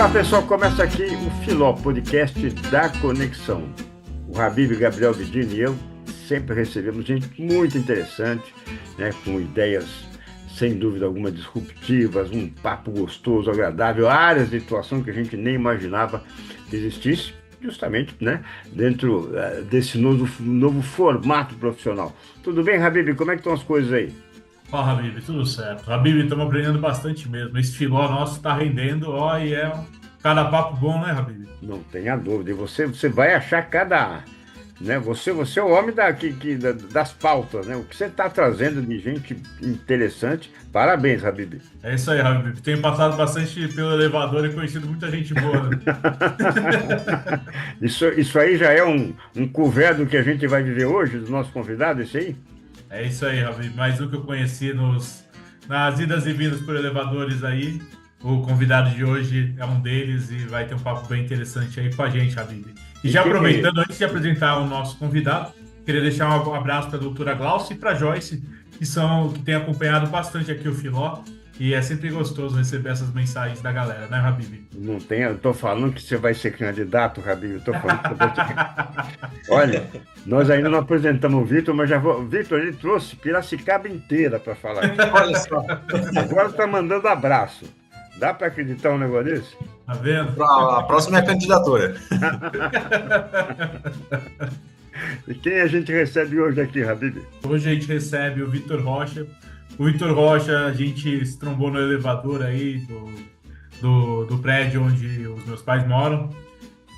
Olá pessoal, começa aqui o Filó, podcast da Conexão. O Habib, Gabriel Vidini e eu sempre recebemos gente muito interessante, né, com ideias sem dúvida alguma disruptivas, um papo gostoso, agradável, áreas de atuação que a gente nem imaginava que existisse, justamente, né, dentro desse novo formato profissional. Tudo bem, Habib? Como é que estão as coisas aí? Ó, Habib, tudo certo. Habib, estamos aprendendo bastante mesmo. Esse filó nosso está rendendo, ó, e é cada papo bom, né, Habib? Não tenha dúvida. E você vai achar cada, né? Você é o homem das pautas, né? O que você está trazendo de gente interessante. Parabéns, Habib. É isso aí, Habib. Tenho passado bastante pelo elevador e conhecido muita gente boa, né? Isso aí já é um couvert do que a gente vai viver hoje, do nosso convidado, esse aí? É isso aí, Habib. Mais um que eu conheci nas idas e vindas por elevadores aí. O convidado de hoje é um deles e vai ter um papo bem interessante aí com a gente, Habib. E E já quem é aproveitando, ele? antes de apresentar o nosso convidado, queria deixar um abraço para a doutora Glaucia e para a Joyce, que têm acompanhado bastante aqui o Filó. E é sempre gostoso receber essas mensagens da galera, né, Habib? Não tem, eu tô falando que você vai ser candidato, Habib. Eu tô falando que você vai ser. Olha, nós ainda não apresentamos o Vitor, mas já vou. Vitor, ele trouxe Piracicaba inteira para falar aqui. Olha só, Agora está mandando abraço. Dá para acreditar um negócio desse? Tá vendo? a próxima é a candidatura. E quem a gente recebe hoje aqui, Habib? Hoje a gente recebe o Vitor Rocha. O Vitor Rocha, a gente se trombou no elevador aí do prédio onde os meus pais moram.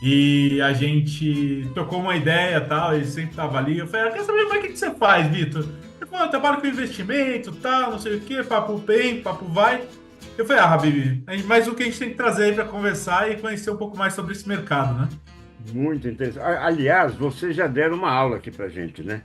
E a gente tocou uma ideia e tal, ele sempre estava ali. Eu falei, quer saber mais o que você faz, Vitor? Ele falou, eu trabalho com investimento, tal, não sei o quê, papo vem, papo vai. Eu falei, Habib, mais um que a gente tem que trazer aí para conversar e conhecer um pouco mais sobre esse mercado, né? Muito interessante. Aliás, vocês já deram uma aula aqui para gente, né?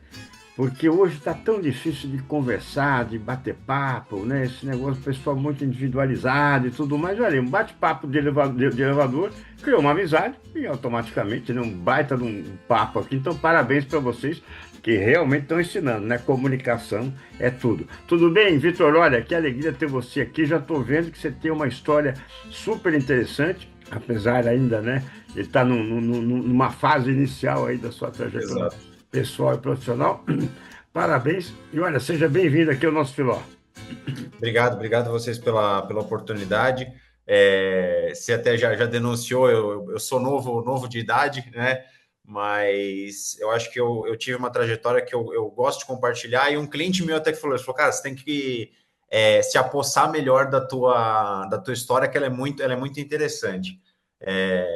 Porque hoje está tão difícil de conversar, de bater papo, né? Esse negócio pessoal muito individualizado e tudo mais. Olha, um bate-papo de elevador criou uma amizade e automaticamente, né, um baita de um papo aqui. Então, parabéns para vocês que realmente estão ensinando, né? Comunicação é tudo. Tudo bem, Vitor? Olha, que alegria ter você aqui. Já estou vendo que você tem uma história super interessante, apesar ainda, né? Ele está numa fase inicial aí da sua trajetória Exato. pessoal e profissional. Parabéns. E olha, seja bem-vindo aqui ao nosso Filó. Obrigado a vocês pela oportunidade. Você até já denunciou, eu sou novo de idade, né? Mas eu acho que eu tive uma trajetória que eu gosto de compartilhar. E um cliente meu até que falou, cara, você tem que se apossar melhor da tua história, que ela é muito interessante.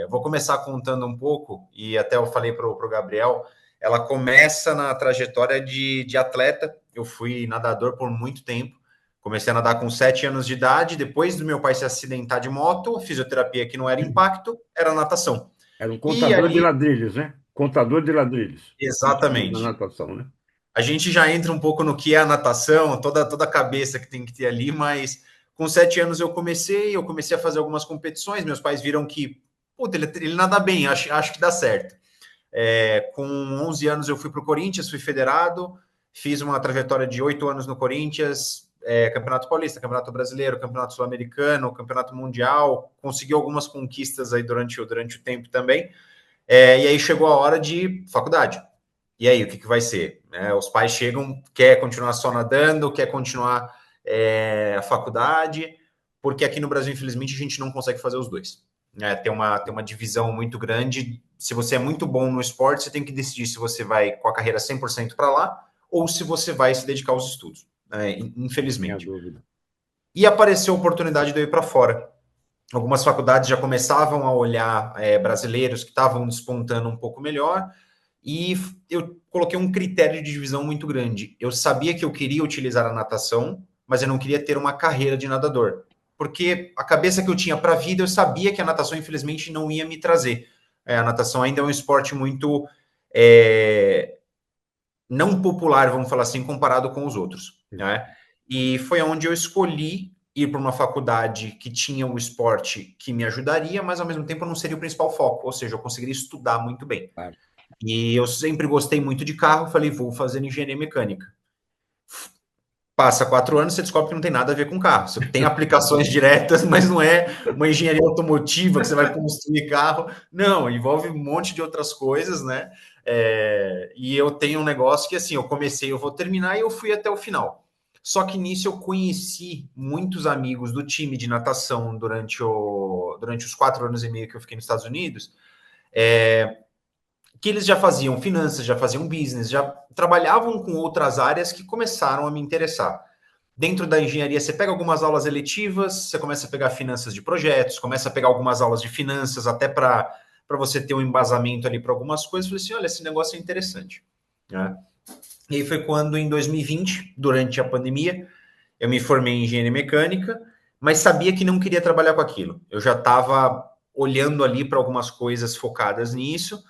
Vou começar contando um pouco, e até eu falei para o Gabriel, ela começa na trajetória de atleta. Eu fui nadador por muito tempo. Comecei a nadar com 7 anos de idade. Depois do meu pai se acidentar de moto, fisioterapia que não era impacto, era natação. Era um E contador de ali, ladrilhos, né? Contador de ladrilhos. Na exatamente. natação, né? A gente já entra um pouco no que é a natação, toda a cabeça que tem que ter ali, mas com 7 anos eu comecei a fazer algumas competições. Meus pais viram que, puta, ele nada bem, acho que dá certo. Com 11 anos eu fui para o Corinthians, fui federado, fiz uma trajetória de 8 anos no Corinthians, Campeonato Paulista, Campeonato Brasileiro, Campeonato Sul-Americano, Campeonato Mundial, consegui algumas conquistas aí durante o tempo também, e aí chegou a hora de faculdade. E aí, o que vai ser? Os pais chegam, quer continuar só nadando, quer continuar a faculdade, porque aqui no Brasil, infelizmente, a gente não consegue fazer os dois. Tem uma divisão muito grande. Se você é muito bom no esporte, você tem que decidir se você vai com a carreira 100% para lá ou se você vai se dedicar aos estudos, Sem a infelizmente. dúvida. E apareceu a oportunidade de eu ir para fora. Algumas faculdades já começavam a olhar brasileiros que estavam despontando um pouco melhor, e eu coloquei um critério de divisão muito grande. Eu sabia que eu queria utilizar a natação, mas eu não queria ter uma carreira de nadador. Porque a cabeça que eu tinha para a vida, eu sabia que a natação, infelizmente, não ia me trazer. A natação ainda é um esporte muito não popular, vamos falar assim, comparado com os outros, né? E foi onde eu escolhi ir para uma faculdade que tinha um esporte que me ajudaria, mas ao mesmo tempo não seria o principal foco, ou seja, eu conseguiria estudar muito bem. Claro. E eu sempre gostei muito de carro, falei, vou fazer engenharia mecânica. Passa 4 anos, você descobre que não tem nada a ver com carro. Você tem aplicações diretas, mas não é uma engenharia automotiva que você vai construir carro. Não, envolve um monte de outras coisas, né? E eu tenho um negócio que, assim, eu comecei, eu vou terminar e eu fui até o final. Só que nisso eu conheci muitos amigos do time de natação durante os 4 anos e meio que eu fiquei nos Estados Unidos, que eles já faziam finanças, já faziam business, já trabalhavam com outras áreas que começaram a me interessar. Dentro da engenharia, você pega algumas aulas eletivas, você começa a pegar finanças de projetos, começa a pegar algumas aulas de finanças, até para você ter um embasamento ali para algumas coisas. Eu falei assim, olha, esse negócio é interessante. Né? E aí foi quando, em 2020, durante a pandemia, eu me formei em engenharia mecânica, mas sabia que não queria trabalhar com aquilo. Eu já estava olhando ali para algumas coisas focadas nisso.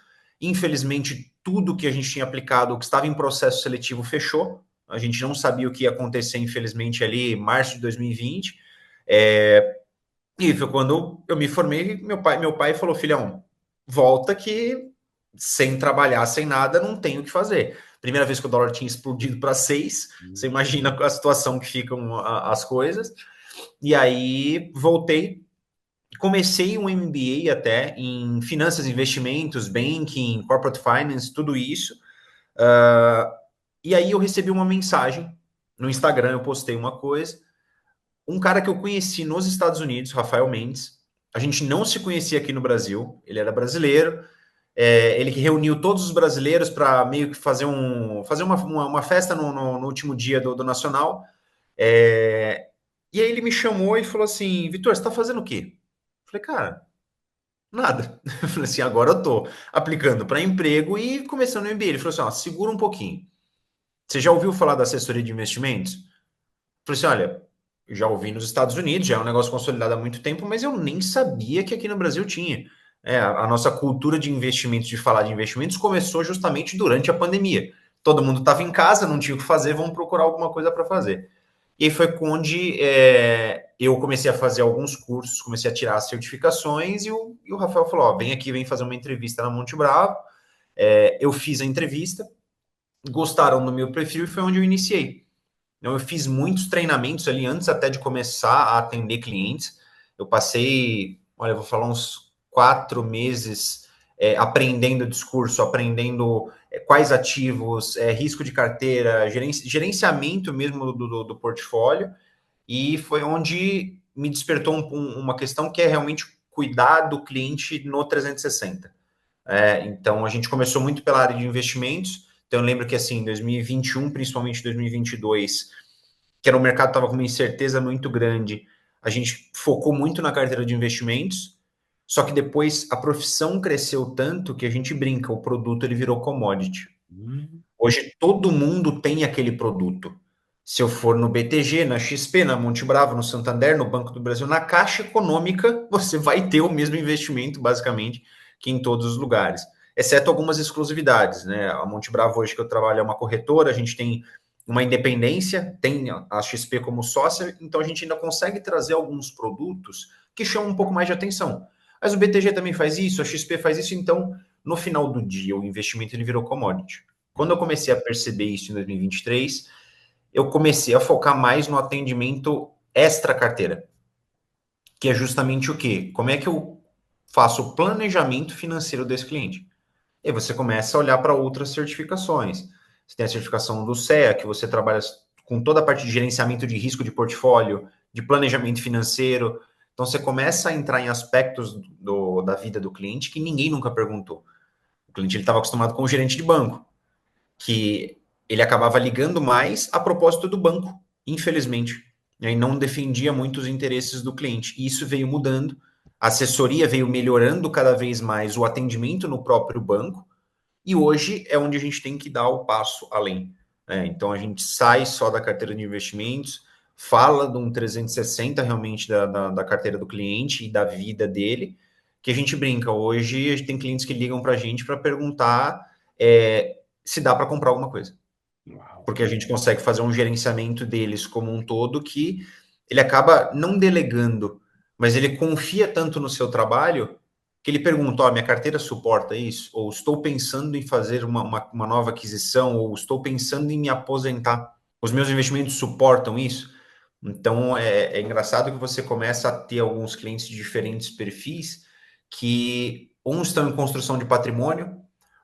Infelizmente, tudo que a gente tinha aplicado, que estava em processo seletivo, fechou. A gente não sabia o que ia acontecer, infelizmente, ali em março de 2020. E foi quando eu me formei, meu pai falou, filhão, volta que sem trabalhar, sem nada, não tem o que fazer. Primeira vez que o dólar tinha explodido para 6, você imagina a situação que ficam as coisas. E aí voltei, comecei um MBA até em finanças, investimentos, banking, corporate finance, tudo isso. E aí eu recebi uma mensagem no Instagram, eu postei uma coisa. Um cara que eu conheci nos Estados Unidos, Rafael Mendes, a gente não se conhecia aqui no Brasil, ele era brasileiro, ele que reuniu todos os brasileiros para meio que fazer uma festa no último dia do Nacional. E aí ele me chamou e falou assim, Vitor, você está fazendo o quê? Eu falei, cara, nada. Eu falei assim, agora eu tô aplicando para emprego e começando o MBA. Ele falou assim, ó, segura um pouquinho. Você já ouviu falar da assessoria de investimentos? Eu falei assim, olha, já ouvi nos Estados Unidos, já é um negócio consolidado há muito tempo, mas eu nem sabia que aqui no Brasil tinha. A nossa cultura de investimentos, de falar de investimentos, começou justamente durante a pandemia. Todo mundo estava em casa, não tinha o que fazer, vamos procurar alguma coisa para fazer. E aí foi onde eu comecei a fazer alguns cursos, comecei a tirar as certificações, e o Rafael falou, ó, vem aqui, vem fazer uma entrevista na Monte Bravo. Eu fiz a entrevista, gostaram do meu perfil e foi onde eu iniciei. Então, eu fiz muitos treinamentos ali antes até de começar a atender clientes. Eu passei, olha, eu vou falar uns 4 meses aprendendo discurso, aprendendo quais ativos, risco de carteira, gerenciamento mesmo do portfólio. E foi onde me despertou uma questão que é realmente cuidar do cliente no 360. Então, a gente começou muito pela área de investimentos. Então, eu lembro que, assim, em 2021, principalmente 2022, que era um mercado que estava com uma incerteza muito grande, a gente focou muito na carteira de investimentos, só que depois a profissão cresceu tanto que a gente brinca, o produto ele virou commodity. Hoje todo mundo tem aquele produto. Se eu for no BTG, na XP, na Monte Bravo, no Santander, no Banco do Brasil, na Caixa Econômica, você vai ter o mesmo investimento, basicamente, que em todos os lugares, exceto algumas exclusividades, né? A Monte Bravo, hoje que eu trabalho, é uma corretora, a gente tem uma independência, tem a XP como sócia, então a gente ainda consegue trazer alguns produtos que chamam um pouco mais de atenção. Mas o BTG também faz isso, a XP faz isso, então, no final do dia, o investimento ele virou commodity. Quando eu comecei a perceber isso em 2023, eu comecei a focar mais no atendimento extra carteira, que é justamente o quê? Como é que eu faço o planejamento financeiro desse cliente? E aí você começa a olhar para outras certificações. Você tem a certificação do CEA, que você trabalha com toda a parte de gerenciamento de risco de portfólio, de planejamento financeiro. Então você começa a entrar em aspectos da vida do cliente que ninguém nunca perguntou. O cliente estava acostumado com o gerente de banco, que ele acabava ligando mais a propósito do banco, infelizmente, e não defendia muito os interesses do cliente. E isso veio mudando, a assessoria veio melhorando cada vez mais o atendimento no próprio banco, e hoje é onde a gente tem que dar o passo além. Então a gente sai só da carteira de investimentos, fala de um 360 realmente da carteira do cliente e da vida dele, que a gente brinca. Hoje a gente tem clientes que ligam para a gente para perguntar se dá para comprar alguma coisa. Uau. Porque a gente consegue fazer um gerenciamento deles como um todo que ele acaba não delegando, mas ele confia tanto no seu trabalho que ele pergunta, minha carteira suporta isso? Ou estou pensando em fazer uma nova aquisição, ou estou pensando em me aposentar. Os meus investimentos suportam isso? Então, é engraçado que você começa a ter alguns clientes de diferentes perfis que uns estão em construção de patrimônio,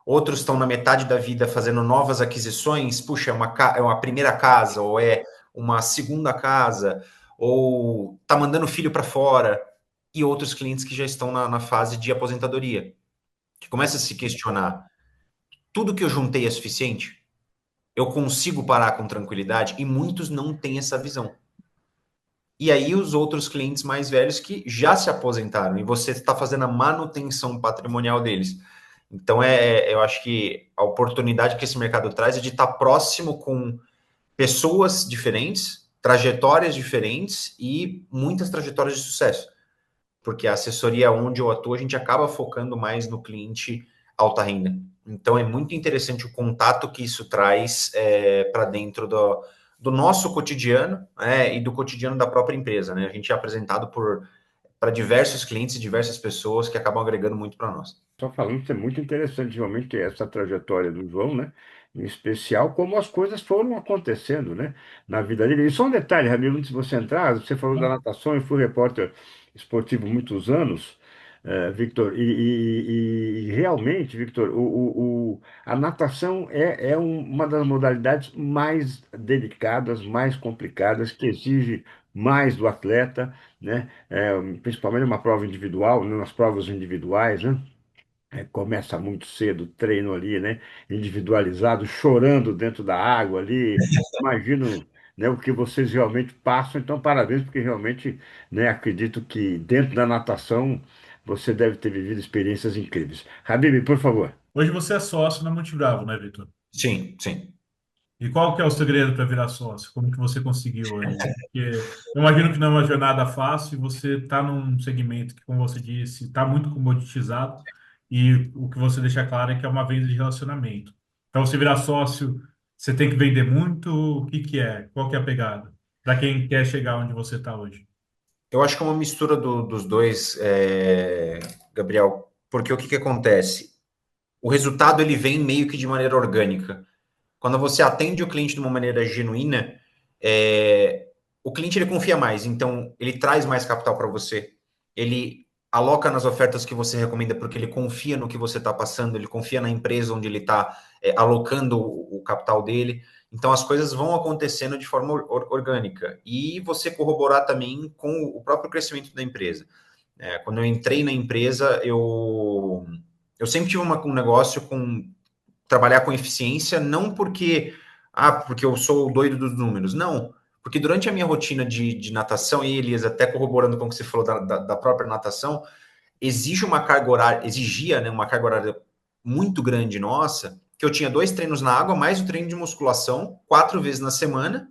outros estão na metade da vida fazendo novas aquisições. Puxa, é uma primeira casa, ou é uma segunda casa, ou tá mandando filho para fora, e outros clientes que já estão na fase de aposentadoria, que começa a se questionar: tudo que eu juntei é suficiente? Eu consigo parar com tranquilidade? E muitos não têm essa visão. E aí os outros clientes mais velhos que já se aposentaram e você está fazendo a manutenção patrimonial deles. Então, eu acho que a oportunidade que esse mercado traz é de estar próximo com pessoas diferentes, trajetórias diferentes e muitas trajetórias de sucesso. Porque a assessoria onde eu atuo, a gente acaba focando mais no cliente alta renda. Então, é muito interessante o contato que isso traz para dentro do nosso cotidiano, e do cotidiano da própria empresa, né? A gente é apresentado para diversos clientes e diversas pessoas que acabam agregando muito para nós. Só falando que é muito interessante realmente essa trajetória do João, né? Em especial como as coisas foram acontecendo, né? Na vida dele. E só um detalhe, Ramiro, antes de você entrar, você falou da natação, eu fui repórter esportivo muitos anos, Victor, e realmente, Victor, a natação é uma das modalidades mais delicadas, mais complicadas, que exige mais do atleta, né? Principalmente uma prova individual, né? Nas provas individuais, né? Começa muito cedo o treino ali, né? Individualizado, chorando dentro da água ali. Imagino, né, o que vocês realmente passam. Então, parabéns, porque realmente, né, acredito que dentro da natação você deve ter vivido experiências incríveis. Habib, por favor. Hoje você é sócio na Multibravo, né, Vitor? Sim, sim. E qual que é o segredo para virar sócio? Como que você conseguiu hoje? Porque eu imagino que não é uma jornada fácil e você está num segmento que, como você disse, está muito comoditizado e o que você deixa claro é que é uma venda de relacionamento. Para você virar sócio, você tem que vender muito? O que que é? Qual que é a pegada? Para quem quer chegar onde você está hoje? Eu acho que é uma mistura dos dois, Gabriel, porque o que acontece? O resultado ele vem meio que de maneira orgânica. Quando você atende o cliente de uma maneira genuína, o cliente ele confia mais, então ele traz mais capital para você. Ele aloca nas ofertas que você recomenda porque ele confia no que você está passando, ele confia na empresa onde ele está alocando o capital dele. Então as coisas vão acontecendo de forma orgânica e você corroborar também com o próprio crescimento da empresa. Quando eu entrei na empresa, eu sempre tive um negócio com trabalhar com eficiência, não porque eu sou o doido dos números, não. Porque durante a minha rotina de natação, e Elias, até corroborando com o que você falou da própria natação, exigia, né, uma carga horária muito grande nossa, que eu tinha 2 treinos na água, mais o treino de musculação, 4 vezes na semana,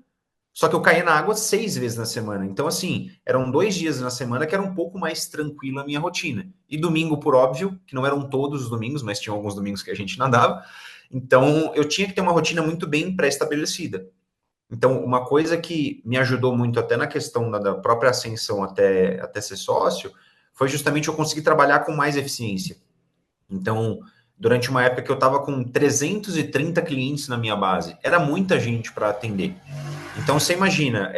só que eu caía na água 6 vezes na semana. Então, assim, eram 2 dias na semana que era um pouco mais tranquilo a minha rotina. E domingo, por óbvio, que não eram todos os domingos, mas tinha alguns domingos que a gente nadava. Então, eu tinha que ter uma rotina muito bem pré-estabelecida. Então, uma coisa que me ajudou muito até na questão da própria ascensão até ser sócio, foi justamente eu conseguir trabalhar com mais eficiência. Então, durante uma época que eu estava com 330 clientes na minha base, era muita gente para atender. Então, você imagina,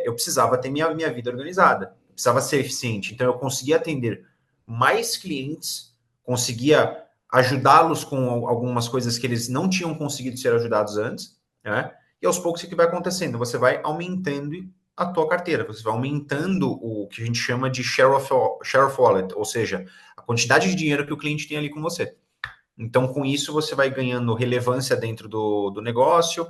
eu precisava ter minha vida organizada, precisava ser eficiente. Então, eu conseguia atender mais clientes, conseguia ajudá-los com algumas coisas que eles não tinham conseguido ser ajudados antes, né? E aos poucos o que vai acontecendo? Você vai aumentando a tua carteira, você vai aumentando o que a gente chama de share of wallet, ou seja, a quantidade de dinheiro que o cliente tem ali com você. Então, com isso, você vai ganhando relevância dentro do negócio.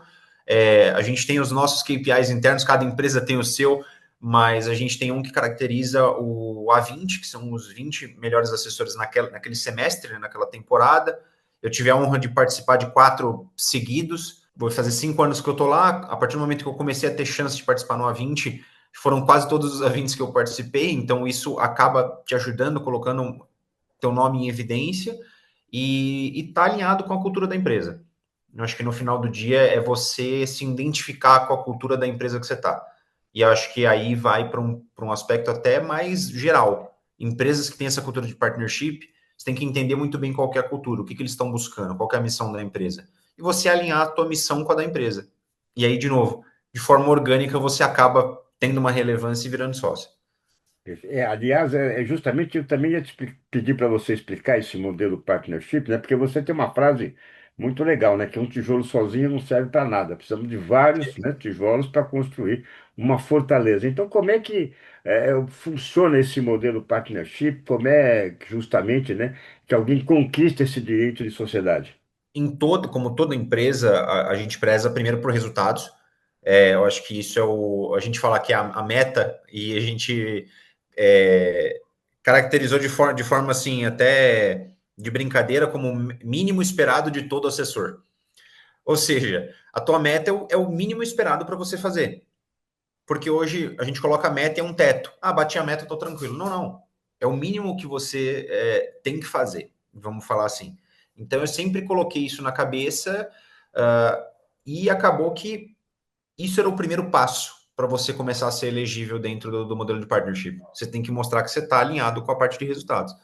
A gente tem os nossos KPIs internos, cada empresa tem o seu, mas a gente tem um que caracteriza o A20, que são os 20 melhores assessores naquele semestre, né, naquela temporada. Eu tive a honra de participar de 4 seguidos. Vou fazer 5 anos que eu estou lá. A partir do momento que eu comecei a ter chance de participar no A20, foram quase todos os A20 que eu participei, então isso acaba te ajudando, colocando teu nome em evidência e tá alinhado com a cultura da empresa. Eu acho que no final do dia é você se identificar com a cultura da empresa que você está. E eu acho que aí vai para um aspecto até mais geral. Empresas que têm essa cultura de partnership, você tem que entender muito bem qual que é a cultura, o que eles estão buscando, qual que é a missão da empresa. E você alinhar a tua missão com a da empresa. E aí, de novo, de forma orgânica você acaba tendo uma relevância e virando sócio. Aliás, é justamente eu também ia pedir para você explicar esse modelo partnership, né? Porque você tem uma frase muito legal, né? Que um tijolo sozinho não serve para nada. Precisamos de vários, né, tijolos para construir uma fortaleza. Então, como é que funciona esse modelo partnership? Como é que, justamente, né, que alguém conquista esse direito de sociedade? Como toda empresa, a gente preza primeiro por resultados. Eu acho que isso a gente fala que é a meta, e a gente é, caracterizou de forma assim, até de brincadeira, como mínimo esperado de todo assessor. Ou seja, a tua meta é o mínimo esperado para você fazer. Porque hoje a gente coloca a meta e é um teto. Ah, bati a meta, tô tranquilo. Não, não. É o mínimo que você tem que fazer, vamos falar assim. Então eu sempre coloquei isso na cabeça, uh, e acabou que isso era o primeiro passo para você começar a ser elegível dentro do modelo de partnership. Você tem que mostrar que você está alinhado com a parte de resultados.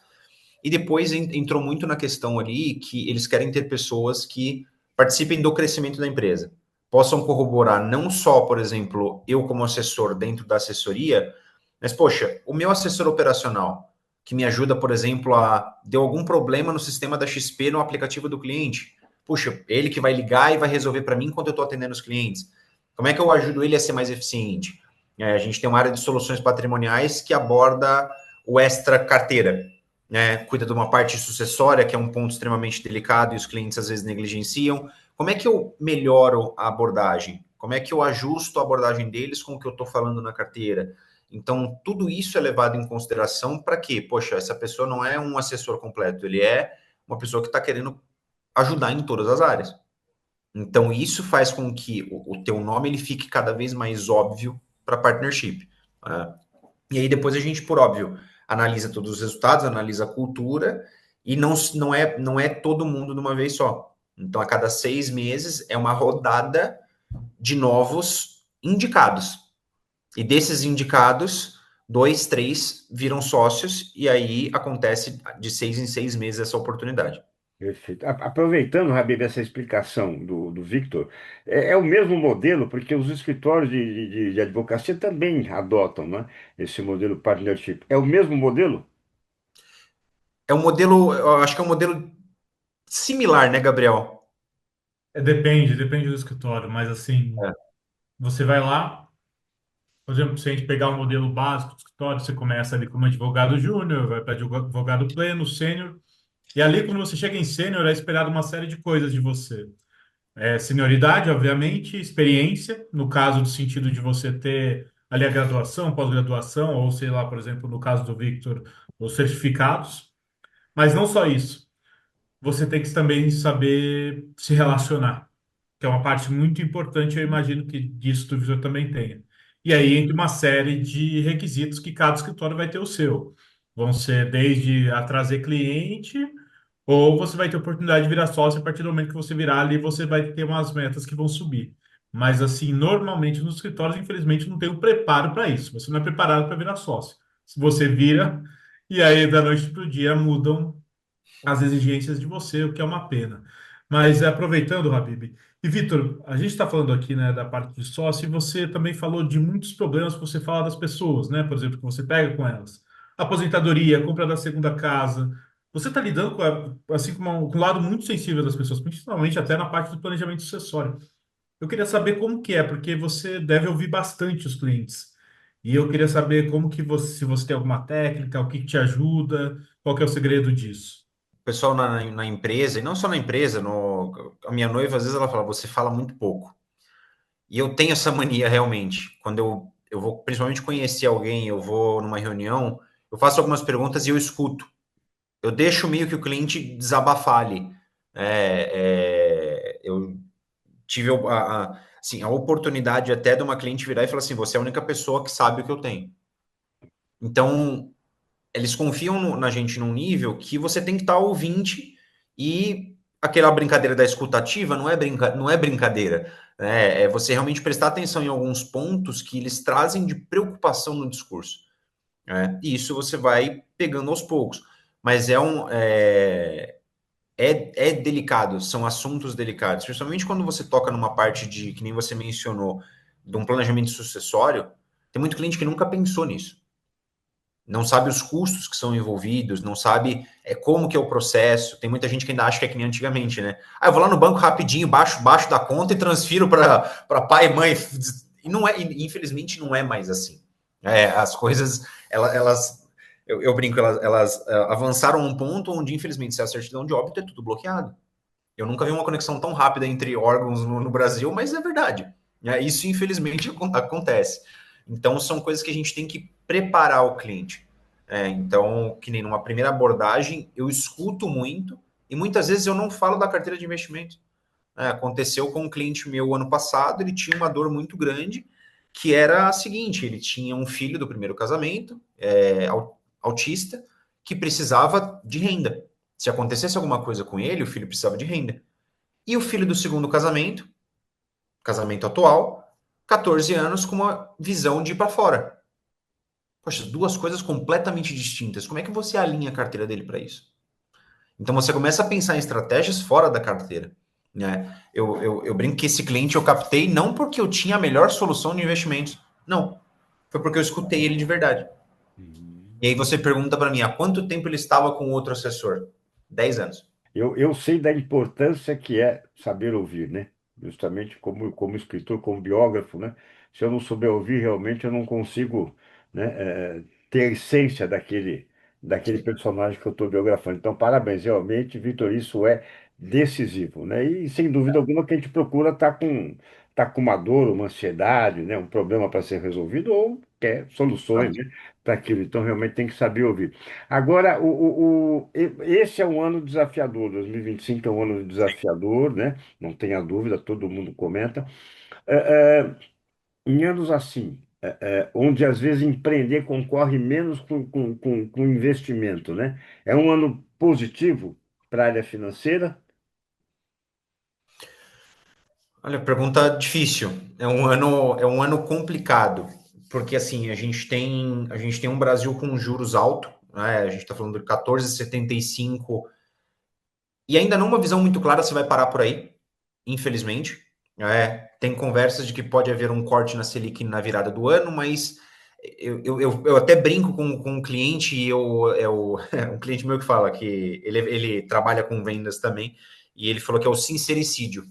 E depois entrou muito na questão ali que eles querem ter pessoas que participem do crescimento da empresa. Possam corroborar não só, por exemplo, eu como assessor dentro da assessoria, mas, poxa, o meu assessor operacional, que me ajuda, por exemplo, deu algum problema no sistema da XP no aplicativo do cliente. Puxa, ele que vai ligar e vai resolver para mim enquanto eu estou atendendo os clientes. Como é que eu ajudo ele a ser mais eficiente? A gente tem uma área de soluções patrimoniais que aborda o extra carteira, né? Cuida de uma parte sucessória, que é um ponto extremamente delicado e os clientes às vezes negligenciam. Como é que eu melhoro a abordagem? Como é que eu ajusto a abordagem deles com o que eu estou falando na carteira? Então, tudo isso é levado em consideração para quê? Poxa, essa pessoa não é um assessor completo, ele é uma pessoa que está querendo ajudar em todas as áreas. Então, isso faz com que o teu nome ele fique cada vez mais óbvio para partnership. Né? E aí depois a gente, por óbvio, analisa todos os resultados, analisa a cultura, e não é todo mundo de uma vez só. Então, a cada 6 meses é uma rodada de novos indicados. E desses indicados, 2, 3 viram sócios, e aí acontece de 6 em 6 meses essa oportunidade. Perfeito. Aproveitando, Habib, essa explicação do Victor, é o mesmo modelo, porque os escritórios de advocacia também adotam, né, esse modelo partnership. É o mesmo modelo? É um modelo, eu acho que é um modelo similar, né, Gabriel? Depende do escritório, mas assim, É. você vai lá, por exemplo, se a gente pegar o modelo básico do escritório, você começa ali como advogado júnior, vai para advogado pleno, sênior, e ali quando você chega em sênior é esperado uma série de coisas de você. Senioridade, obviamente, experiência, no caso do sentido de você ter ali a graduação, pós-graduação, ou sei lá, por exemplo, no caso do Victor, os certificados. Mas não só isso. Você tem que também saber se relacionar, que é uma parte muito importante, eu imagino que disso o Victor também tenha. E aí entra uma série de requisitos que cada escritório vai ter o seu. Vão ser desde a trazer cliente ou você vai ter oportunidade de virar sócio a partir do momento que você virar ali, você vai ter umas metas que vão subir. Mas, assim, normalmente nos escritórios, infelizmente, não tem o preparo para isso. Você não é preparado para virar sócio. Se você vira, e aí da noite para o dia mudam as exigências de você, o que é uma pena. Mas aproveitando, Habib, e Vitor, a gente está falando aqui, né, da parte de sócio, e você também falou de muitos problemas que você fala das pessoas, né? Por exemplo, que você pega com elas. Aposentadoria, compra da segunda casa. Você está lidando com, assim, com um lado muito sensível das pessoas, principalmente até na parte do planejamento sucessório. Eu queria saber como que é, porque você deve ouvir bastante os clientes. E eu queria saber como que você, se você tem alguma técnica, o que que te ajuda, qual que é o segredo disso. O pessoal na empresa, e não só na empresa, a minha noiva, às vezes ela fala, você fala muito pouco. E eu tenho essa mania realmente. Quando eu vou, principalmente conhecer alguém, eu vou numa reunião, eu faço algumas perguntas e eu escuto. Eu deixo meio que o cliente desabafar ali. Eu tive assim, a oportunidade até de uma cliente virar e falar assim: você é a única pessoa que sabe o que eu tenho. Então, eles confiam na gente num nível que você tem que estar ouvinte, e aquela brincadeira da escutativa não é brincadeira. Né? É você realmente prestar atenção em alguns pontos que eles trazem de preocupação no discurso. Né? E isso você vai pegando aos poucos. Mas é delicado, são assuntos delicados, principalmente quando você toca numa parte de, que nem você mencionou, de um planejamento sucessório, tem muito cliente que nunca pensou nisso. Não sabe os custos que são envolvidos, não sabe como que é o processo. Tem muita gente que ainda acha que é que nem antigamente, né? Ah, eu vou lá no banco rapidinho, baixo da conta e transfiro para pai e mãe. E não é, infelizmente, não é mais assim. As coisas, eu brinco, elas avançaram a um ponto onde, infelizmente, se a certidão de óbito é tudo bloqueado. Eu nunca vi uma conexão tão rápida entre órgãos no Brasil, mas é verdade. Isso, infelizmente, acontece. Então, são coisas que a gente tem que preparar o cliente. Então, que nem numa primeira abordagem, eu escuto muito e muitas vezes eu não falo da carteira de investimento. Aconteceu com um cliente meu ano passado, ele tinha uma dor muito grande, que era a seguinte, ele tinha um filho do primeiro casamento, autista, que precisava de renda. Se acontecesse alguma coisa com ele, o filho precisava de renda. E o filho do segundo casamento atual, 14 anos, com uma visão de ir para fora. Poxa, duas coisas completamente distintas. Como é que você alinha a carteira dele para isso? Então você começa a pensar em estratégias fora da carteira. Né? Eu brinco que esse cliente eu captei não porque eu tinha a melhor solução de investimentos. Não. Foi porque eu escutei ele de verdade. E aí você pergunta para mim, há quanto tempo ele estava com outro assessor? 10 anos. Eu sei da importância que é saber ouvir, né? Justamente como escritor, como biógrafo, né? Se eu não souber ouvir, realmente eu não consigo, né, ter a essência daquele personagem que eu estou biografando. Então, parabéns, realmente, Vitor, isso é decisivo, né? E, sem dúvida alguma, que a gente procura tá com uma dor, uma ansiedade, né? Um problema para ser resolvido ou quer soluções, né, para aquilo. Então, realmente tem que saber ouvir. Agora, esse é um ano desafiador, 2025 é um ano desafiador, né? Não tenha dúvida, todo mundo comenta. É, em anos assim, onde às vezes empreender concorre menos com investimento, né? É um ano positivo para a área financeira? Olha, pergunta difícil. É um ano complicado, porque assim, a gente tem um Brasil com juros altos, né? A gente está falando de 14,75 e ainda não uma visão muito clara se vai parar por aí, infelizmente. Tem conversas de que pode haver um corte na Selic na virada do ano, mas eu até brinco com um cliente, um cliente meu que fala que ele trabalha com vendas também, e ele falou que é o sincericídio.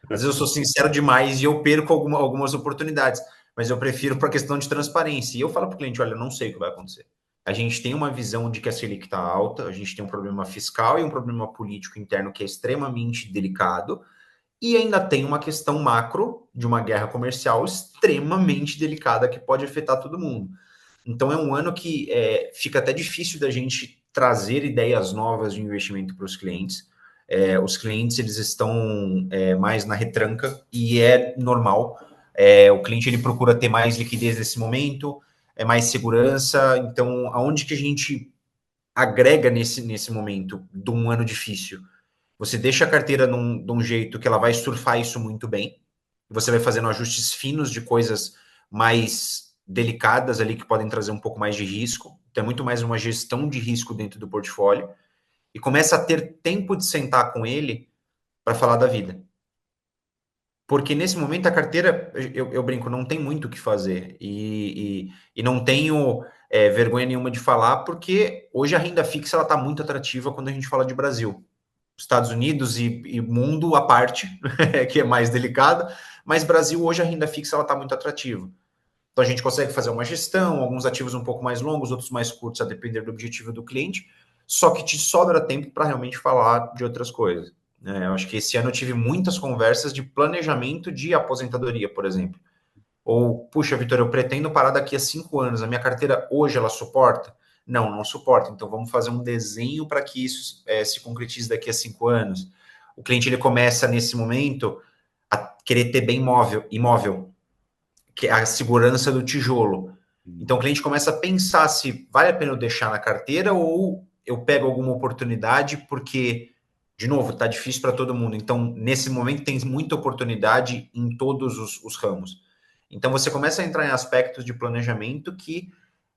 Às vezes eu sou sincero demais e eu perco algumas oportunidades, mas eu prefiro para a questão de transparência. E eu falo para o cliente, olha, eu não sei o que vai acontecer. A gente tem uma visão de que a Selic está alta, a gente tem um problema fiscal e um problema político interno que é extremamente delicado, e ainda tem uma questão macro de uma guerra comercial extremamente delicada que pode afetar todo mundo. Então é um ano que fica até difícil da gente trazer ideias novas de investimento para os clientes. Os clientes eles estão mais na retranca e é normal. O cliente ele procura ter mais liquidez nesse momento, mais segurança. Então, aonde que a gente agrega nesse momento de um ano difícil? Você deixa a carteira de um jeito que ela vai surfar isso muito bem. Você vai fazendo ajustes finos de coisas mais delicadas ali que podem trazer um pouco mais de risco. Então, é muito mais uma gestão de risco dentro do portfólio. E começa a ter tempo de sentar com ele para falar da vida. Porque nesse momento a carteira, eu brinco, não tem muito o que fazer. E não tenho vergonha nenhuma de falar, porque hoje a renda fixa está muito atrativa quando a gente fala de Brasil. Estados Unidos e mundo à parte, que é mais delicado, mas Brasil hoje a renda fixa está muito atrativa. Então a gente consegue fazer uma gestão, alguns ativos um pouco mais longos, outros mais curtos, a depender do objetivo do cliente, só que te sobra tempo para realmente falar de outras coisas. Eu acho que esse ano eu tive muitas conversas de planejamento de aposentadoria, por exemplo. Ou, puxa, Vitor, eu pretendo parar daqui a 5 anos, a minha carteira hoje ela suporta? Não, não suporta. Então vamos fazer um desenho para que isso se concretize daqui a 5 anos. O cliente ele começa nesse momento a querer ter bem imóvel, que é a segurança do tijolo. Então o cliente começa a pensar se vale a pena eu deixar na carteira ou eu pego alguma oportunidade, porque, de novo, está difícil para todo mundo. Então, nesse momento, tem muita oportunidade em todos os ramos. Então, você começa a entrar em aspectos de planejamento que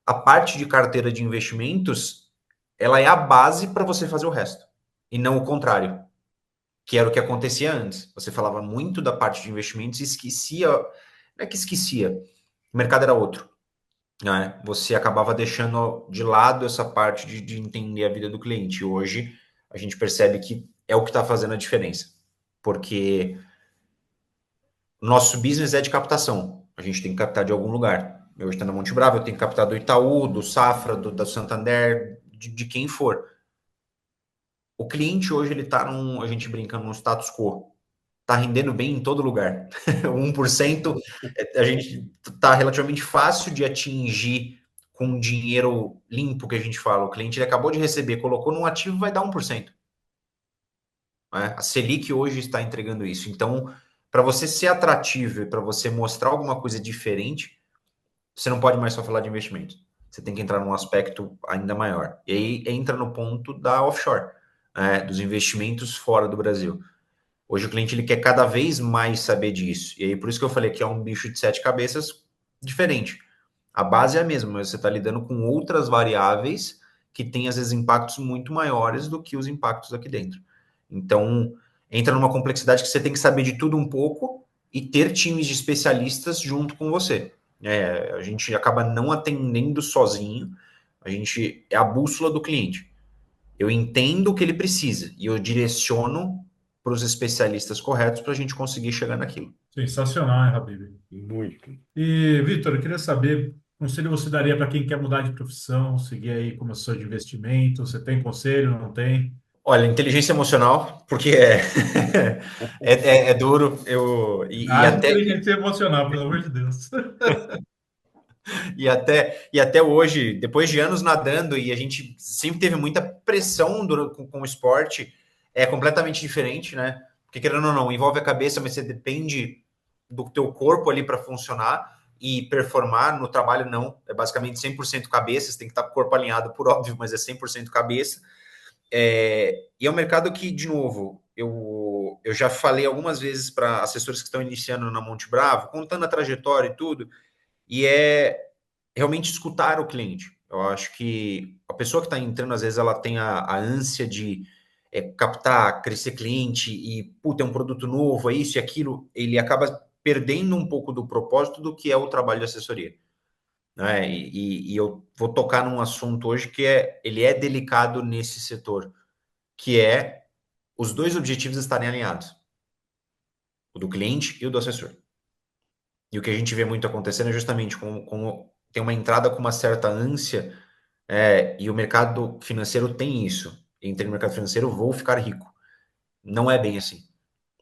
a parte de carteira de investimentos, ela é a base para você fazer o resto, e não o contrário, que era o que acontecia antes. Você falava muito da parte de investimentos e esquecia não é que esquecia, o mercado era outro, né? Você acabava deixando de lado essa parte de entender a vida do cliente. Hoje a gente percebe que é o que está fazendo a diferença, porque o nosso business é de captação. A gente tem que captar de algum lugar. Eu hoje estou na Monte Bravo, eu tenho que captar do Itaú, do Safra, da Santander, de quem for. O cliente hoje ele está a gente brinca num status quo. Está rendendo bem em todo lugar. 1%, a gente está relativamente fácil de atingir com dinheiro limpo que a gente fala. O cliente ele acabou de receber, colocou num ativo, vai dar 1%. Né? A Selic hoje está entregando isso. Então, para você ser atrativo e para você mostrar alguma coisa diferente, você não pode mais só falar de investimento. Você tem que entrar num aspecto ainda maior. E aí entra no ponto da offshore, né? Dos investimentos fora do Brasil. Hoje o cliente ele quer cada vez mais saber disso. E aí por isso que eu falei que é um bicho de sete cabeças diferente. A base é a mesma, mas você está lidando com outras variáveis que têm, às vezes, impactos muito maiores do que os impactos aqui dentro. Então, entra numa complexidade que você tem que saber de tudo um pouco e ter times de especialistas junto com você. A gente acaba não atendendo sozinho, a gente é a bússola do cliente. Eu entendo o que ele precisa e eu direciono para os especialistas corretos para a gente conseguir chegar naquilo. Sensacional, hein, Habib? Muito. E, Vitor, eu queria saber, conselho você daria para quem quer mudar de profissão, seguir aí como assessor de investimento? Você tem conselho, não tem? Olha, inteligência emocional, porque é duro, e Haja até, inteligência emocional, pelo amor de Deus. e até hoje, depois de anos nadando, e a gente sempre teve muita pressão com o esporte, é completamente diferente, né? Porque querendo ou não, envolve a cabeça, mas você depende do teu corpo ali para funcionar e performar no trabalho, não. É basicamente 100% cabeça, você tem que estar com o corpo alinhado, por óbvio, mas é 100% cabeça. E é um mercado que, de novo, eu já falei algumas vezes para assessores que estão iniciando na Monte Bravo, contando a trajetória e tudo, e é realmente escutar o cliente. Eu acho que a pessoa que está entrando, às vezes, ela tem a ânsia de captar, crescer cliente e, puta, é um produto novo, é isso e aquilo, ele acaba perdendo um pouco do propósito do que é o trabalho de assessoria. Né? E eu vou tocar num assunto hoje que ele é delicado nesse setor, que é os dois objetivos estarem alinhados, o do cliente e o do assessor. E o que a gente vê muito acontecendo é justamente com tem uma entrada com uma certa ânsia, e o mercado financeiro tem isso. Entrei no mercado financeiro, vou ficar rico. Não é bem assim.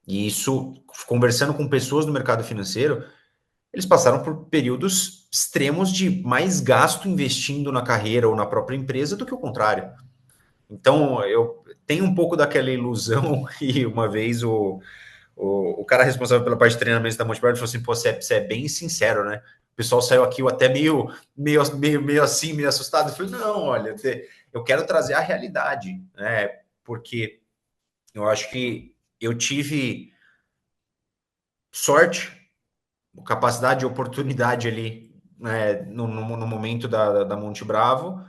E isso, conversando com pessoas do mercado financeiro, eles passaram por períodos extremos de mais gasto investindo na carreira ou na própria empresa do que o contrário. Então, eu tenho um pouco daquela ilusão, e uma vez o cara responsável pela parte de treinamento da Monte falou assim: pô, você é bem sincero, né? O pessoal saiu aqui até meio assim, meio assustado. Eu falei: não, olha, eu quero trazer a realidade, né? Porque eu acho que eu tive sorte, capacidade e oportunidade ali, né, no momento da Monte Bravo,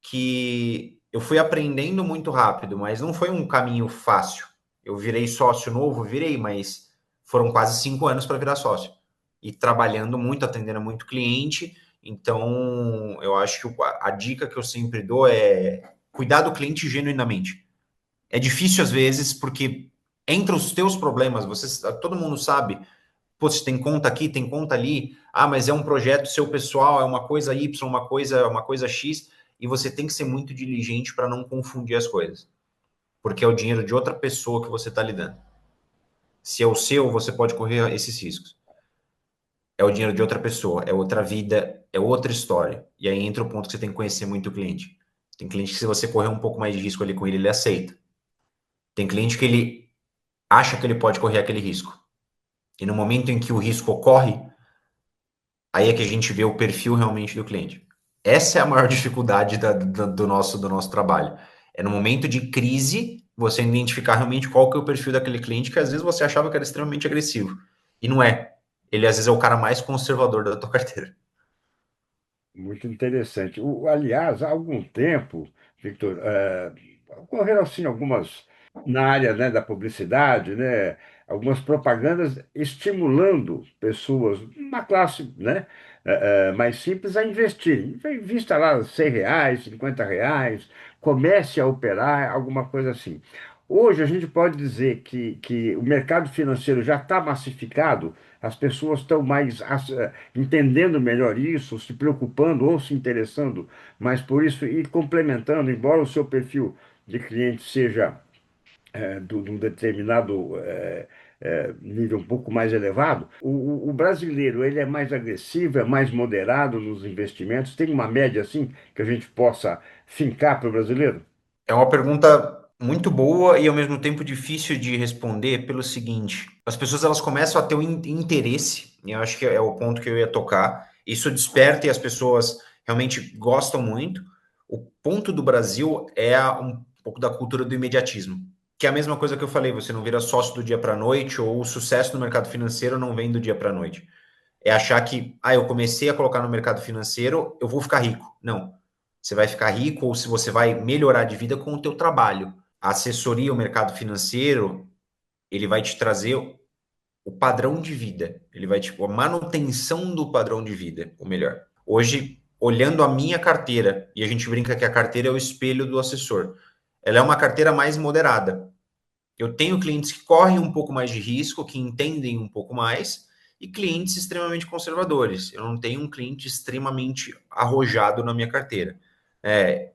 que eu fui aprendendo muito rápido, mas não foi um caminho fácil. Eu virei sócio novo, virei, mas foram quase 5 anos para virar sócio. E trabalhando muito, atendendo muito cliente. Então, eu acho que a dica que eu sempre dou é cuidar do cliente genuinamente. É difícil às vezes, porque entre os teus problemas, todo mundo sabe, pô, você tem conta aqui, tem conta ali, mas é um projeto seu pessoal, é uma coisa Y, uma coisa X, e você tem que ser muito diligente para não confundir as coisas, porque é o dinheiro de outra pessoa que você está lidando. Se é o seu, você pode correr esses riscos. É o dinheiro de outra pessoa, é outra vida, é outra história. E aí entra o ponto que você tem que conhecer muito o cliente. Tem cliente que, se você correr um pouco mais de risco ali com ele, ele aceita. Tem cliente que ele acha que ele pode correr aquele risco. E no momento em que o risco ocorre, aí é que a gente vê o perfil realmente do cliente. Essa é a maior dificuldade do nosso trabalho. É no momento de crise, você identificar realmente qual que é o perfil daquele cliente que às vezes você achava que era extremamente agressivo. E não é. Ele às vezes é o cara mais conservador da tua carteira. Muito interessante. Aliás, há algum tempo, Victor, ocorreram assim algumas na área, né, da publicidade, né, algumas propagandas estimulando pessoas, uma classe, né, mais simples a investir. Invista lá R$ 100, R$ 50, comece a operar, alguma coisa assim. Hoje a gente pode dizer que o mercado financeiro já está massificado, as pessoas estão mais entendendo melhor isso, se preocupando ou se interessando mais por isso e complementando, embora o seu perfil de cliente seja de um determinado nível um pouco mais elevado, o brasileiro ele é mais agressivo, é mais moderado nos investimentos. Tem uma média assim que a gente possa fincar para o brasileiro? É uma pergunta muito boa e ao mesmo tempo difícil de responder pelo seguinte: as pessoas elas começam a ter um interesse, e eu acho que é o ponto que eu ia tocar. Isso desperta e as pessoas realmente gostam muito. O ponto do Brasil é um pouco da cultura do imediatismo, que é a mesma coisa que eu falei, você não vira sócio do dia para a noite, ou o sucesso no mercado financeiro não vem do dia para a noite. É achar que, eu comecei a colocar no mercado financeiro, eu vou ficar rico. Não. Você vai ficar rico ou se você vai melhorar de vida com o teu trabalho. A assessoria, o mercado financeiro, ele vai te trazer o padrão de vida. Ele vai, tipo, a manutenção do padrão de vida, ou melhor. Hoje, olhando a minha carteira, e a gente brinca que a carteira é o espelho do assessor, ela é uma carteira mais moderada. Eu tenho clientes que correm um pouco mais de risco, que entendem um pouco mais, e clientes extremamente conservadores. Eu não tenho um cliente extremamente arrojado na minha carteira.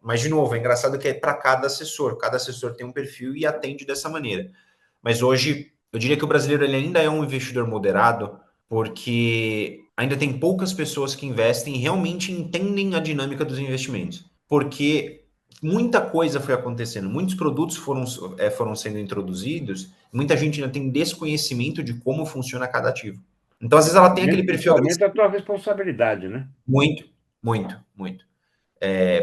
Mas, de novo, é engraçado que é para cada assessor tem um perfil e atende dessa maneira. Mas hoje, eu diria que o brasileiro ele ainda é um investidor moderado, porque ainda tem poucas pessoas que investem e realmente entendem a dinâmica dos investimentos. Porque muita coisa foi acontecendo, muitos produtos foram sendo introduzidos, muita gente ainda tem desconhecimento de como funciona cada ativo. Então, às vezes, ela tem aquele Isso perfil aumenta a agressivo. tua responsabilidade, né? Muito, muito, muito.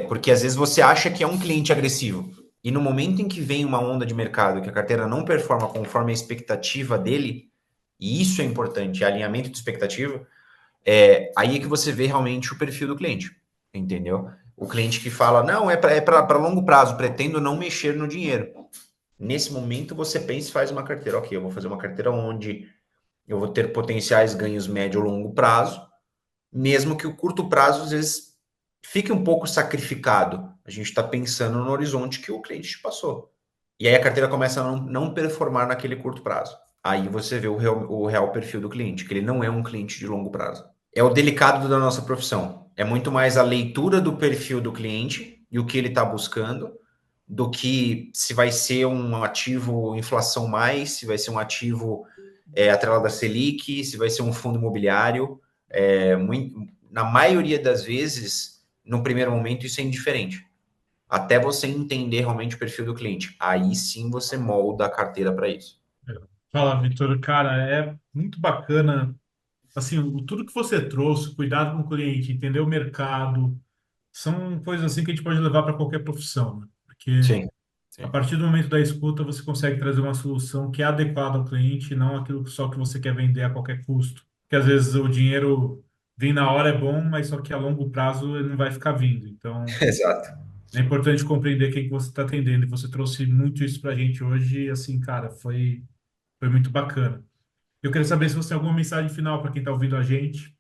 Porque às vezes você acha que é um cliente agressivo. E no momento em que vem uma onda de mercado que a carteira não performa conforme a expectativa dele, e isso é importante, alinhamento de expectativa, aí é que você vê realmente o perfil do cliente, entendeu? O cliente que fala, não, é para longo prazo, pretendo não mexer no dinheiro. Nesse momento você pensa e faz uma carteira. Ok, eu vou fazer uma carteira onde eu vou ter potenciais ganhos médio ou longo prazo, mesmo que o curto prazo, às vezes, fique um pouco sacrificado. A gente está pensando no horizonte que o cliente te passou. E aí a carteira começa a não performar naquele curto prazo. Aí você vê o real perfil do cliente, que ele não é um cliente de longo prazo. É o delicado da nossa profissão. É muito mais a leitura do perfil do cliente e o que ele está buscando, do que se vai ser um ativo inflação mais, se vai ser um ativo atrelado à Selic, se vai ser um fundo imobiliário. Na maioria das vezes, no primeiro momento, isso é indiferente. Até você entender realmente o perfil do cliente. Aí sim você molda a carteira para isso. Fala, Vitor. Cara, é muito bacana. Assim, tudo que você trouxe, cuidado com o cliente, entender o mercado, são coisas assim que a gente pode levar para qualquer profissão, né? Porque Sim, a sim. partir do momento da escuta, você consegue trazer uma solução que é adequada ao cliente, e não aquilo só que você quer vender a qualquer custo. Porque às vezes o dinheiro vem na hora é bom, mas só que a longo prazo ele não vai ficar vindo. Então, Exato. é importante compreender quem que você está atendendo. E você trouxe muito isso para a gente hoje, e assim, cara, foi muito bacana. Eu queria saber se você tem alguma mensagem final para quem está ouvindo a gente.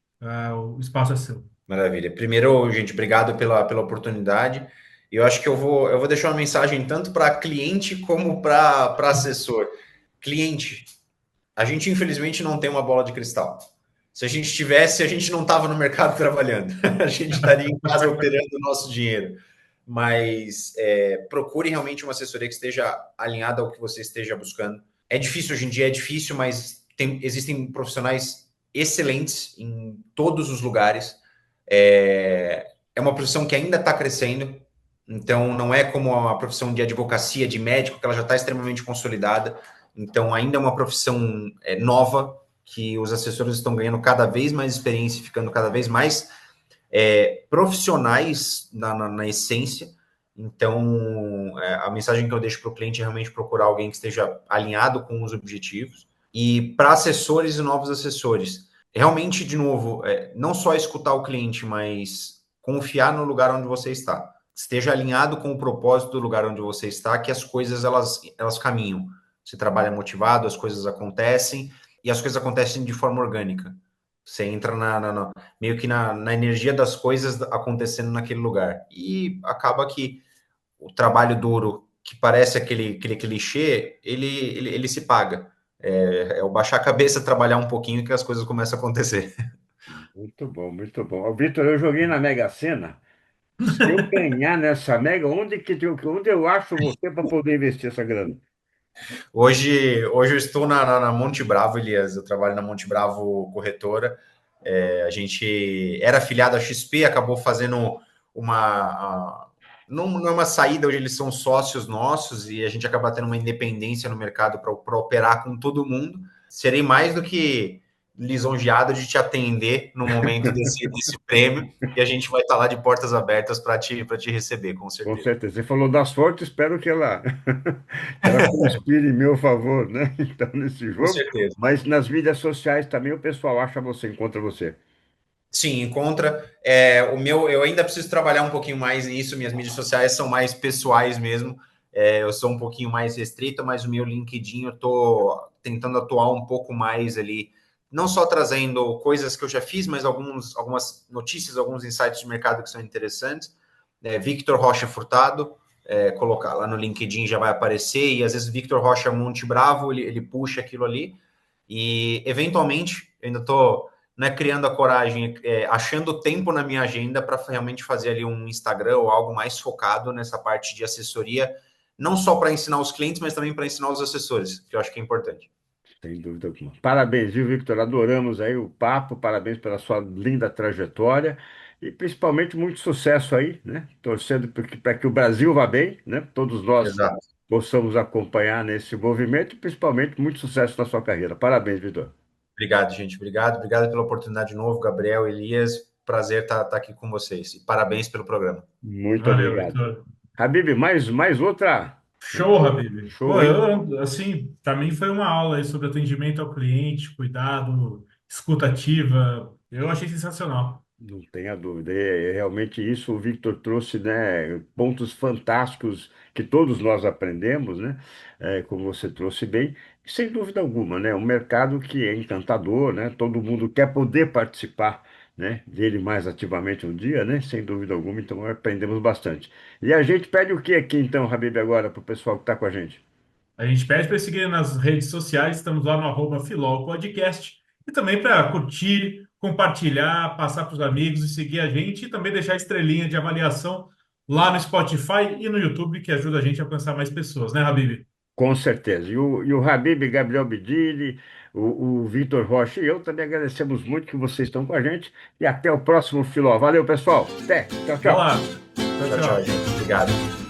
O espaço é seu. Maravilha. Primeiro, gente, obrigado pela oportunidade. E eu acho que eu vou deixar uma mensagem tanto para cliente como para assessor. Cliente, a gente infelizmente não tem uma bola de cristal. Se a gente tivesse, a gente não estava no mercado trabalhando. A gente estaria em casa operando o nosso dinheiro. Mas procure realmente uma assessoria que esteja alinhada ao que você esteja buscando. É difícil hoje em dia, é difícil, mas existem profissionais excelentes em todos os lugares. É uma profissão que ainda está crescendo, então não é como a profissão de advocacia, de médico, que ela já está extremamente consolidada. Então ainda é uma profissão nova, que os assessores estão ganhando cada vez mais experiência, ficando cada vez mais profissionais na essência. Então, a mensagem que eu deixo para o cliente é realmente procurar alguém que esteja alinhado com os objetivos. E para assessores e novos assessores, realmente, de novo, não só escutar o cliente, mas confiar no lugar onde você está. esteja alinhado com o propósito do lugar onde você está, que as coisas elas caminham. Você trabalha motivado, as coisas acontecem, e as coisas acontecem de forma orgânica. Você entra meio que na energia das coisas acontecendo naquele lugar. E acaba que o trabalho duro, que parece aquele clichê, ele se paga. É o baixar a cabeça, trabalhar um pouquinho que as coisas começam a acontecer. Muito bom, muito bom. Ô, Vitor, eu joguei na Mega Sena. Se eu ganhar nessa Mega, onde eu acho você para poder investir essa grana? Hoje eu estou na Monte Bravo, Elias. Eu trabalho na Monte Bravo Corretora. A gente era afiliado à XP, acabou fazendo uma. Não é uma saída, hoje eles são sócios nossos e a gente acaba tendo uma independência no mercado para operar com todo mundo. Serei mais do que lisonjeado de te atender no momento desse prêmio e a gente vai estar lá de portas abertas para te receber, com Com certeza. certeza. Você falou da sorte, espero que ela, que ela conspire em meu favor, né? Então, nesse Com jogo. certeza. Mas nas mídias sociais também o pessoal acha você, encontra você. Sim, encontra. Eu ainda preciso trabalhar um pouquinho mais nisso. Minhas mídias sociais são mais pessoais mesmo. Eu sou um pouquinho mais restrito, mas o meu LinkedIn eu tô tentando atuar um pouco mais ali, não só trazendo coisas que eu já fiz, mas algumas notícias, alguns insights de mercado que são interessantes. Victor Rocha Furtado, colocar lá no LinkedIn já vai aparecer, e às vezes Victor Rocha Monte Bravo, ele puxa aquilo ali. E eventualmente, eu ainda estou criando a coragem, achando tempo na minha agenda para realmente fazer ali um Instagram ou algo mais focado nessa parte de assessoria, não só para ensinar os clientes, mas também para ensinar os assessores, que eu acho que é importante. Sem dúvida alguma. Parabéns, viu, Victor? Adoramos aí o papo, parabéns pela sua linda trajetória e principalmente muito sucesso aí, né? Torcendo para que o Brasil vá bem, né? Todos nós Exato. possamos acompanhar nesse movimento e principalmente muito sucesso na sua carreira. Parabéns, Victor. Obrigado, gente. Obrigado pela oportunidade de novo, Gabriel, Elias. Prazer estar aqui com vocês. E parabéns pelo programa. Muito Valeu, obrigado. Vitor. Habib, mais outra. Show, Habib. Show, Pô, hein? assim, para mim foi uma aula aí sobre atendimento ao cliente, cuidado, escuta ativa. Eu achei sensacional. Não tenha dúvida. Realmente isso o Victor trouxe, né, pontos fantásticos que todos nós aprendemos, né? Como você trouxe bem, e sem dúvida alguma, né? Um mercado que é encantador, né? Todo mundo quer poder participar, né, dele mais ativamente um dia, né? Sem dúvida alguma, então aprendemos bastante. E a gente pede o que aqui então, Habib, agora para o pessoal que está com a gente? A gente pede para seguir nas redes sociais, estamos lá no @Filol Podcast, e também para curtir, compartilhar, passar para os amigos e seguir a gente, e também deixar estrelinha de avaliação lá no Spotify e no YouTube, que ajuda a gente a alcançar mais pessoas, né, Habib? Com certeza. E o Habib Gabriel Bidilli, o Vitor Rocha e eu também agradecemos muito que vocês estão com a gente. E até o próximo Filó. Valeu, pessoal. Até. Tchau, Vai tchau. lá. Tchau, Tchau, tchau, tchau. gente. Obrigado.